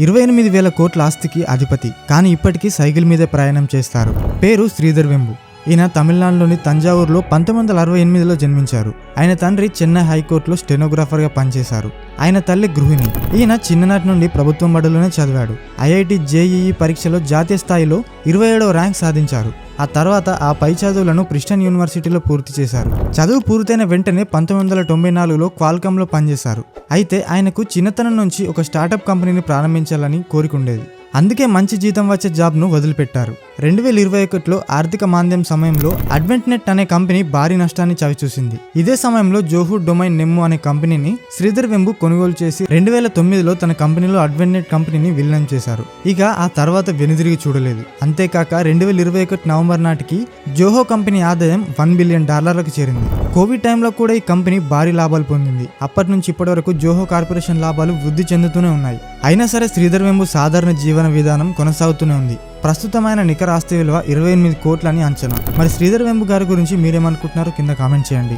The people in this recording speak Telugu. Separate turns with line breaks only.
28,000 కోట్ల ఆస్తికి అధిపతి. కానీ ఇప్పటికీ సైకిల్ మీదే ప్రయాణం చేస్తారు. పేరు శ్రీధర్ వెంబు. ఈయన తమిళనాడులోని తంజావూరులో 1968లో జన్మించారు. ఆయన తండ్రి చెన్నై హైకోర్టులో స్టెనోగ్రాఫర్గా పనిచేశారు. ఆయన తల్లి గృహిణి. ఈయన చిన్ననాటి నుండి ప్రభుత్వం బడులోనే చదివాడు. ఐఐటి జేఈఈ పరీక్షలో జాతీయ స్థాయిలో 27వ ర్యాంక్ సాధించారు. ఆ తర్వాత ఆ పై చదువులను ప్రిస్టన్ యూనివర్సిటీలో పూర్తి చేశారు. చదువు పూర్తయిన వెంటనే 1994లో క్వాల్కామ్లో పనిచేశారు. అయితే ఆయనకు చిన్నతనం నుంచి ఒక స్టార్టప్ కంపెనీని ప్రారంభించాలని కోరికుండేది. అందుకే మంచి జీతం వచ్చే జాబ్ను వదిలిపెట్టారు. 2021లో ఆర్థిక మాంద్యం సమయంలో అడ్వెంట్నెట్ అనే కంపెనీ భారీ నష్టాన్ని చవిచూసింది. ఇదే సమయంలో జోహూ డొమైన్ నెమ్ము అనే కంపెనీని శ్రీధర్ వెంబు కొనుగోలు చేసి 2009లో తన కంపెనీలో అడ్వెంట్నెట్ కంపెనీని విలీనం చేశారు. ఇక ఆ తర్వాత వెనుదిరిగి చూడలేదు. అంతేకాక 2021 నవంబర్ నాటికి జోహో కంపెనీ ఆదాయం $1 బిలియన్ చేరింది. కోవిడ్ టైంలో కూడా ఈ కంపెనీ భారీ లాభాలు పొందింది. అప్పటి నుంచి ఇప్పటి వరకు జోహో కార్పొరేషన్ లాభాలు వృద్ధి చెందుతూనే ఉన్నాయి. అయినా సరే శ్రీధర్ వెంబు సాధారణ జీవన విధానం కొనసాగుతూనే ఉంది. ప్రస్తుతమైన నికర ఆస్తి విలువ 28 కోట్లని అంచనా. మరి శ్రీధర్ వెంబు గారి గురించి మీరేమనుకుంటున్నారో కింద కామెంట్ చేయండి.